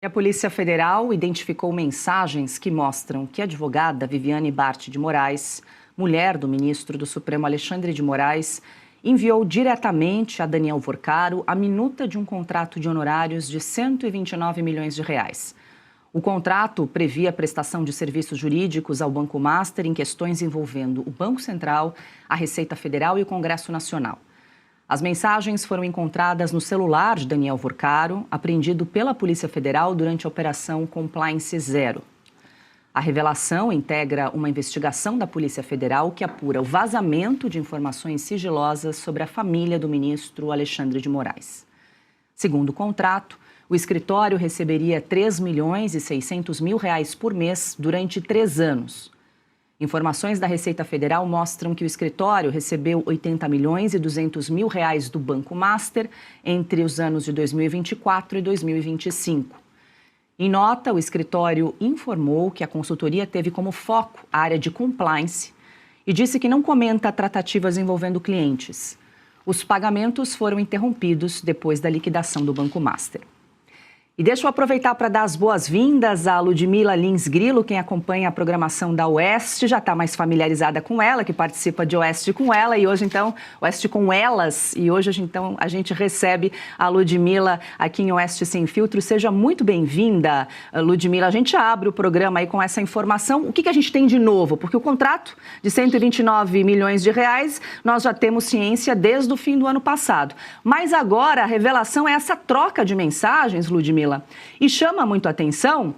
A Polícia Federal identificou mensagens que mostram que a advogada Viviane Bart de Moraes, mulher do ministro do Supremo Alexandre de Moraes, enviou diretamente a Daniel Vorcaro a minuta de um contrato de honorários de 129 milhões de reais. O contrato previa a prestação de serviços jurídicos ao Banco Master em questões envolvendo o Banco Central, a Receita Federal e o Congresso Nacional. As mensagens foram encontradas no celular de Daniel Vorcaro, apreendido pela Polícia Federal durante a Operação Compliance Zero. A revelação integra uma investigação da Polícia Federal que apura o vazamento de informações sigilosas sobre a família do ministro Alexandre de Moraes. Segundo o contrato, o escritório receberia 3 milhões e 600 mil reais por mês durante 3 anos. Informações da Receita Federal mostram que o escritório recebeu 80 milhões e 200 mil reais do Banco Master entre os anos de 2024 e 2025. Em nota, o escritório informou que a consultoria teve como foco a área de compliance e disse que não comenta tratativas envolvendo clientes. Os pagamentos foram interrompidos depois da liquidação do Banco Master. E deixa eu aproveitar para dar as boas-vindas à Ludmila Lins Grilo, quem acompanha a programação da Oeste, já está mais familiarizada com ela, que participa de Oeste com ela, e hoje então, Oeste com elas, e hoje então a gente recebe a Ludmila aqui em Oeste Sem Filtro. Seja muito bem-vinda, Ludmila. A gente abre o programa aí com essa informação. O que a gente tem de novo? Porque o contrato de 129 milhões de reais, nós já temos ciência desde o fim do ano passado. Mas agora a revelação é essa troca de mensagens, Ludmila. E chama muito a atenção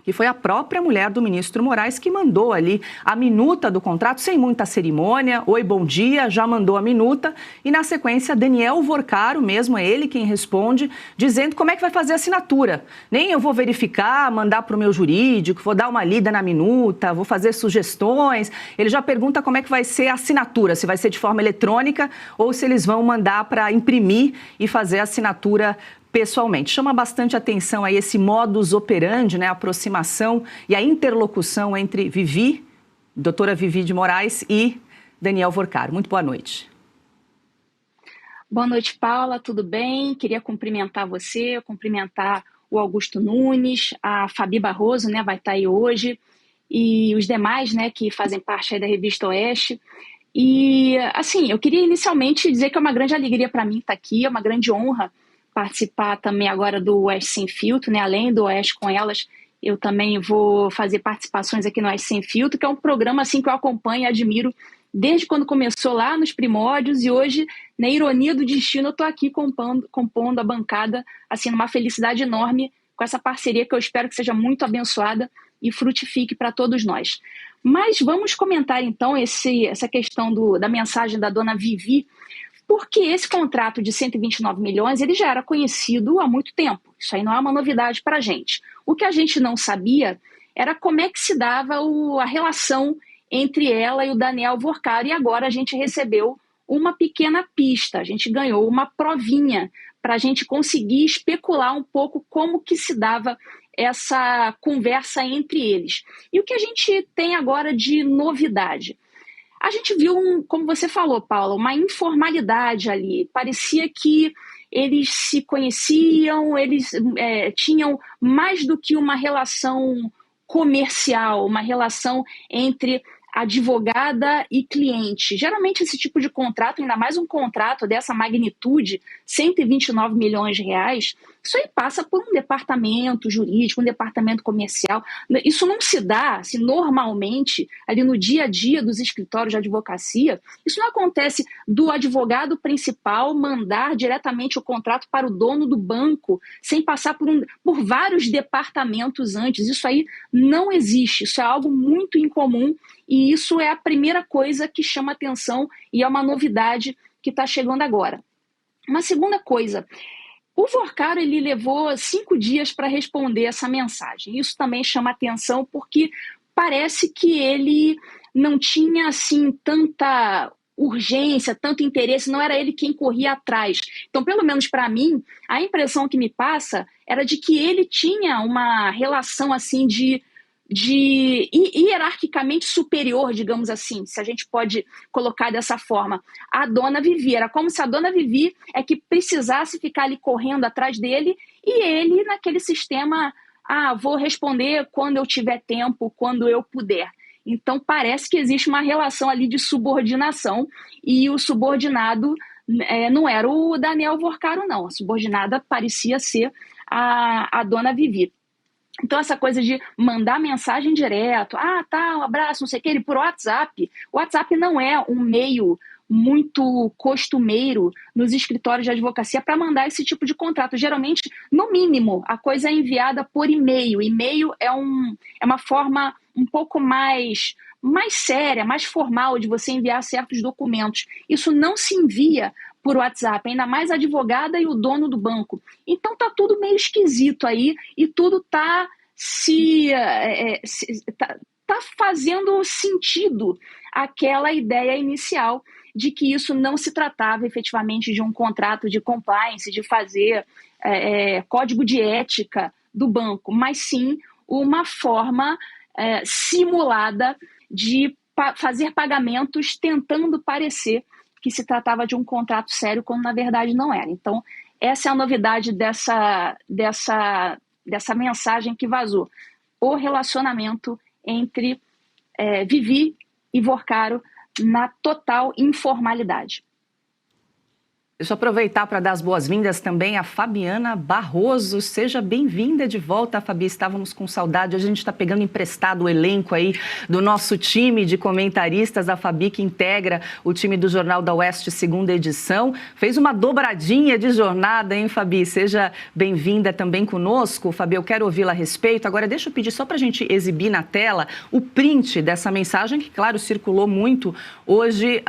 que foi a própria mulher do ministro Moraes que mandou ali a minuta do contrato, sem muita cerimônia. Oi, bom dia, já mandou a minuta. E na sequência, Daniel Vorcaro, mesmo é ele quem responde, dizendo como é que vai fazer a assinatura. Nem eu vou verificar, mandar para o meu jurídico, vou dar uma lida na minuta, vou fazer sugestões. Ele já pergunta como é que vai ser a assinatura, se vai ser de forma eletrônica ou se eles vão mandar para imprimir e fazer a assinatura pessoalmente. Chama bastante atenção aí esse modus operandi, né, a aproximação e a interlocução entre doutora Vivi de Moraes e Daniel Vorcaro. Muito boa noite. Boa noite, Paula, tudo bem? Queria cumprimentar você, cumprimentar o Augusto Nunes, a Fabi Barroso, né, vai estar aí hoje, e os demais, né, que fazem parte aí da Revista Oeste. E, assim, eu queria inicialmente dizer que é uma grande alegria para mim estar aqui, é uma grande honra participar também agora do Oeste Sem Filtro, né? Além do Oeste com elas, eu também vou fazer participações aqui no Oeste Sem Filtro, que é um programa assim, que eu acompanho e admiro desde quando começou lá nos primórdios, e hoje, na ironia do destino, eu estou aqui compondo a bancada, assim, numa felicidade enorme com essa parceria que eu espero que seja muito abençoada e frutifique para todos nós. Mas vamos comentar então essa questão da mensagem da dona Vivi, porque esse contrato de 129 milhões ele já era conhecido há muito tempo. Isso aí não é uma novidade para a gente. O que a gente não sabia era como é que se dava a relação entre ela e o Daniel Vorcaro, e agora a gente recebeu uma pequena pista, a gente ganhou uma provinha para a gente conseguir especular um pouco como que se dava essa conversa entre eles. E o que a gente tem agora de novidade? A gente viu, como você falou, Paula, uma informalidade ali. Parecia que eles se conheciam, eles tinham mais do que uma relação comercial, uma relação entre advogada e cliente. Geralmente esse tipo de contrato, ainda mais um contrato dessa magnitude, 129 milhões de reais, isso aí passa por um departamento jurídico, um departamento comercial. Isso não se dá, se normalmente, ali no dia a dia dos escritórios de advocacia, isso não acontece do advogado principal mandar diretamente o contrato para o dono do banco, sem passar por vários departamentos antes. Isso aí não existe, isso é algo muito incomum. E isso é a primeira coisa que chama atenção e é uma novidade que está chegando agora. Uma segunda coisa, o Vorcaro ele levou 5 dias para responder essa mensagem. Isso também chama atenção porque parece que ele não tinha assim tanta urgência, tanto interesse, não era ele quem corria atrás. Então, pelo menos para mim, a impressão que me passa era de que ele tinha uma relação assim de hierarquicamente superior, digamos assim, se a gente pode colocar dessa forma, a dona Vivi. Era como se a dona Vivi é que precisasse ficar ali correndo atrás dele e ele naquele sistema, vou responder quando eu tiver tempo, quando eu puder. Então, parece que existe uma relação ali de subordinação, e o subordinado não era o Daniel Vorcaro, não. A subordinada parecia ser a dona Vivi. Então, essa coisa de mandar mensagem direto, tá, um abraço, não sei o que, ele por WhatsApp. O WhatsApp não é um meio muito costumeiro nos escritórios de advocacia para mandar esse tipo de contrato. Geralmente, no mínimo, a coisa é enviada por e-mail. E-mail é uma forma um pouco mais séria, mais formal de você enviar certos documentos. Isso não se envia por WhatsApp, ainda mais a advogada e o dono do banco. Então tá tudo meio esquisito aí e tudo tá tá fazendo sentido aquela ideia inicial de que isso não se tratava efetivamente de um contrato de compliance, de fazer código de ética do banco, mas sim uma forma simulada de fazer pagamentos tentando parecer que se tratava de um contrato sério, quando na verdade não era. Então, essa é a novidade dessa mensagem que vazou. O relacionamento entre Vivi e Vorcaro na total informalidade. Deixa eu aproveitar para dar as boas-vindas também a Fabiana Barroso. Seja bem-vinda de volta, Fabi. Estávamos com saudade. A gente está pegando emprestado o elenco aí do nosso time de comentaristas. A Fabi, que integra o time do Jornal da Oeste, segunda edição. Fez uma dobradinha de jornada, hein, Fabi? Seja bem-vinda também conosco. Fabi, eu quero ouvi-la a respeito. Agora, deixa eu pedir só para a gente exibir na tela o print dessa mensagem, que, claro, circulou muito hoje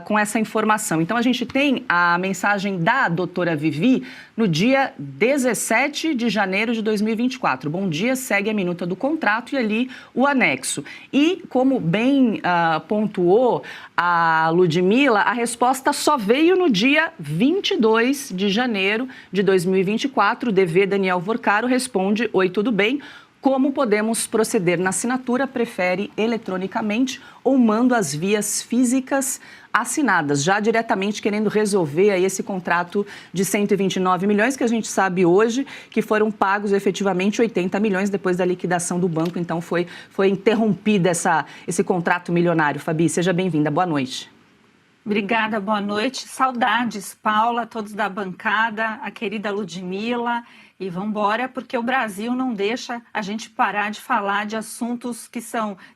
com essa informação. Então, a gente tem a mensagem da doutora Vivi no dia 17 de janeiro de 2024. Bom dia, segue a minuta do contrato e ali o anexo. E, como bem pontuou a Ludmila, a resposta só veio no dia 22 de janeiro de 2024. O DV Daniel Vorcaro responde: oi, tudo bem? Como podemos proceder na assinatura? Prefere eletronicamente ou mando as vias físicas assinadas, já diretamente querendo resolver aí esse contrato de 129 milhões, que a gente sabe hoje que foram pagos efetivamente 80 milhões depois da liquidação do banco. Então foi interrompido esse contrato milionário. Fabi, seja bem-vinda. Boa noite. Obrigada, boa noite. Saudades, Paula, todos da bancada, a querida Ludmila. E vamos embora, porque o Brasil não deixa a gente parar de falar de assuntos que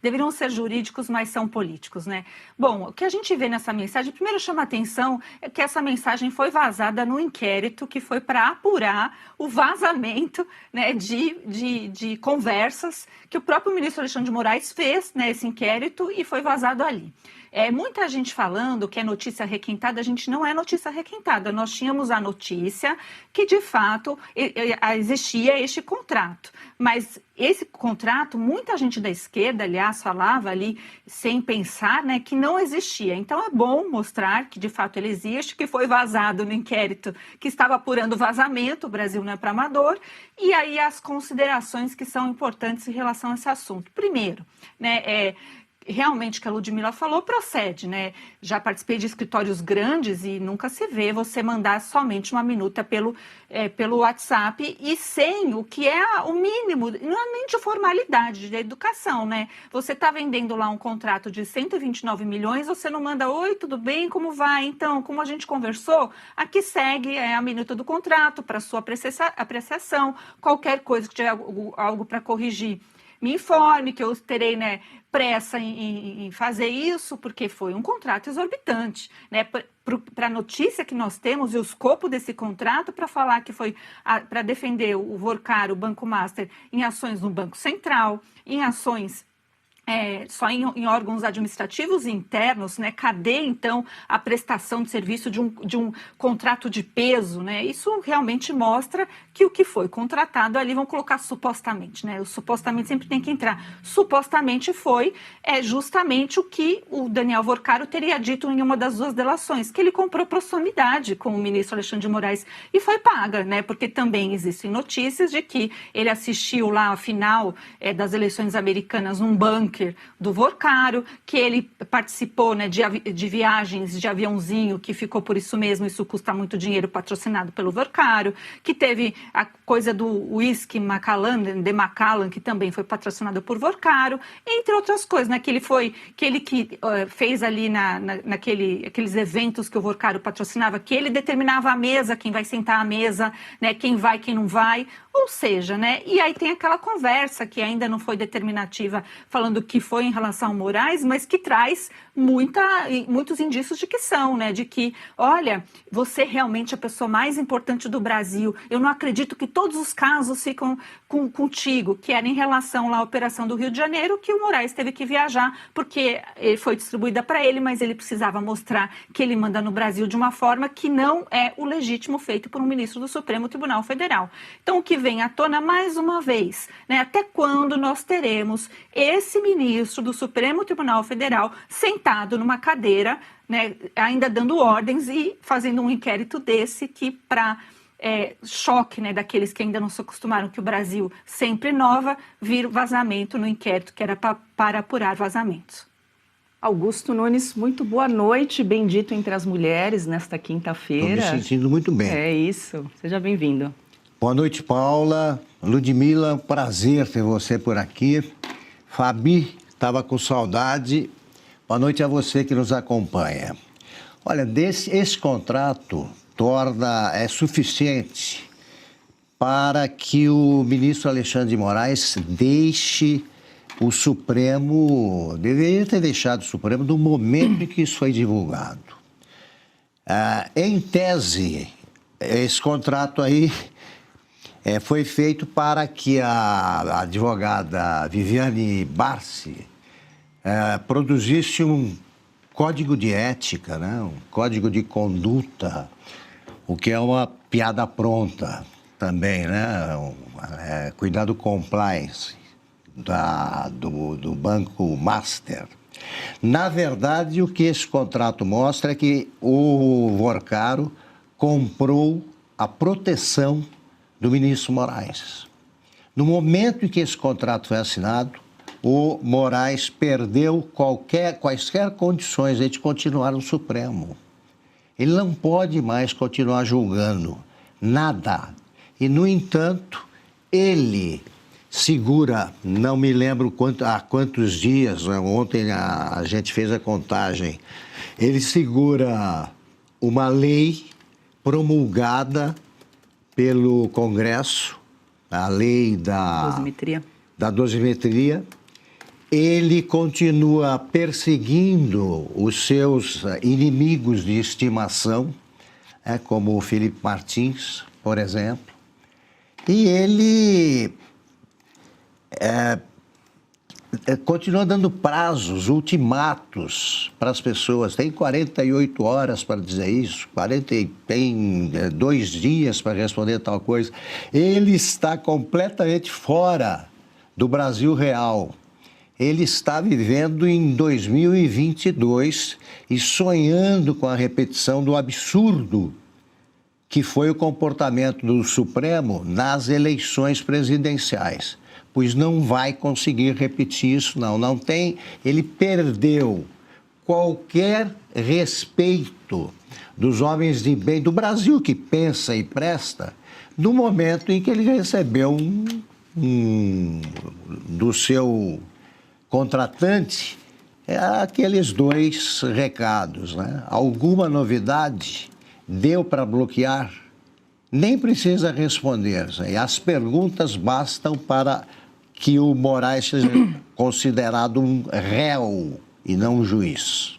deveriam ser jurídicos, mas são políticos, né? Bom, o que a gente vê nessa mensagem, primeiro chama a atenção é que essa mensagem foi vazada no inquérito que foi para apurar o vazamento, né, de conversas que o próprio ministro Alexandre de Moraes fez, né, esse inquérito, e foi vazado ali. Muita gente falando que é notícia requentada. A gente não é notícia requentada. Nós tínhamos a notícia que, de fato, existia este contrato. Mas esse contrato, muita gente da esquerda, aliás, falava ali sem pensar, né, que não existia. Então, é bom mostrar que, de fato, ele existe, que foi vazado no inquérito que estava apurando o vazamento. O Brasil não é para amador. E aí as considerações que são importantes em relação a esse assunto. Primeiro, né, realmente o que a Ludmila falou procede, né? Já participei de escritórios grandes e nunca se vê você mandar somente uma minuta pelo WhatsApp e sem o que é o mínimo, não é nem de formalidade, de educação, né? Você está vendendo lá um contrato de 129 milhões, você não manda: oi, tudo bem, como vai? Então, como a gente conversou, aqui segue a minuta do contrato para sua apreciação, qualquer coisa que tiver algo para corrigir, me informe, que eu terei, né, pressa em fazer isso, porque foi um contrato exorbitante, né? Para a notícia que nós temos e o escopo desse contrato, para falar que foi para defender o Vorcaro, o Banco Master, em ações no Banco Central, em ações só em órgãos administrativos internos, né? Cadê, então, a prestação de serviço de um contrato de peso, né? Isso realmente mostra que o que foi contratado ali, vamos colocar supostamente, né? O supostamente sempre tem que entrar. Supostamente foi justamente o que o Daniel Vorcaro teria dito em uma das duas delações, que ele comprou proximidade com o ministro Alexandre de Moraes e foi paga, né? Porque também existem notícias de que ele assistiu lá a final das eleições americanas num bunker do Vorcaro, que ele participou, né, de viagens de aviãozinho, que ficou por isso mesmo, isso custa muito dinheiro, patrocinado pelo Vorcaro, que teve a coisa do whisky Macallan, de Macallan, que também foi patrocinado por Vorcaro, entre outras coisas, né? Que ele fez ali aqueles eventos que o Vorcaro patrocinava, que ele determinava a mesa, quem vai sentar à mesa, né? Quem vai, quem não vai. Ou seja, né? E aí tem aquela conversa que ainda não foi determinativa, falando que foi em relação ao Moraes, mas que traz muitos indícios de que são, né? De que, olha, você realmente é a pessoa mais importante do Brasil. Eu não acredito que todos os casos ficam contigo, que era em relação lá à operação do Rio de Janeiro, que o Moraes teve que viajar, porque ele foi distribuída para ele, mas ele precisava mostrar que ele manda no Brasil de uma forma que não é o legítimo feito por um ministro do Supremo Tribunal Federal. Então, o que vem à tona mais uma vez, né? Até quando nós teremos esse ministro do Supremo Tribunal Federal sentado numa cadeira, né, ainda dando ordens e fazendo um inquérito desse que, para choque, né, daqueles que ainda não se acostumaram que o Brasil sempre inova, vira vazamento no inquérito que era para apurar vazamentos. Augusto Nunes, muito boa noite, bendito entre as mulheres nesta quinta-feira. Estou me sentindo muito bem. É isso, seja bem-vindo. Boa noite, Paula. Ludmila, prazer ter você por aqui. Fabi, estava com saudade. Boa noite a você que nos acompanha. Olha, esse contrato é suficiente para que o ministro Alexandre de Moraes deixe o Supremo, deveria ter deixado o Supremo no momento em que isso foi divulgado. Em tese, esse contrato aí foi feito para que a advogada Viviane Barsi produzisse um código de ética, né? Um código de conduta, o que é uma piada pronta também, né? Cuidado compliance do Banco Master. Na verdade, o que esse contrato mostra é que o Vorcaro comprou a proteção do ministro Moraes. No momento em que esse contrato foi assinado, o Moraes perdeu quaisquer condições de continuar no Supremo. Ele não pode mais continuar julgando nada. E, no entanto, ele segura, não me lembro há quantos dias, ontem a gente fez a contagem, ele segura uma lei promulgada pelo Congresso, a lei da dosimetria. Ele continua perseguindo os seus inimigos de estimação, como o Felipe Martins, por exemplo, e ele continua dando prazos, ultimatos para as pessoas. Tem 48 horas para dizer isso, tem 2 dias para responder tal coisa. Ele está completamente fora do Brasil real. Ele está vivendo em 2022 e sonhando com a repetição do absurdo que foi o comportamento do Supremo nas eleições presidenciais. Pois não vai conseguir repetir isso, não tem. Ele perdeu qualquer respeito dos homens de bem do Brasil que pensa e presta no momento em que ele recebeu do seu contratante aqueles 2 recados, né? Alguma novidade deu para bloquear? Nem precisa responder. As perguntas bastam para que o Moraes seja considerado um réu e não um juiz.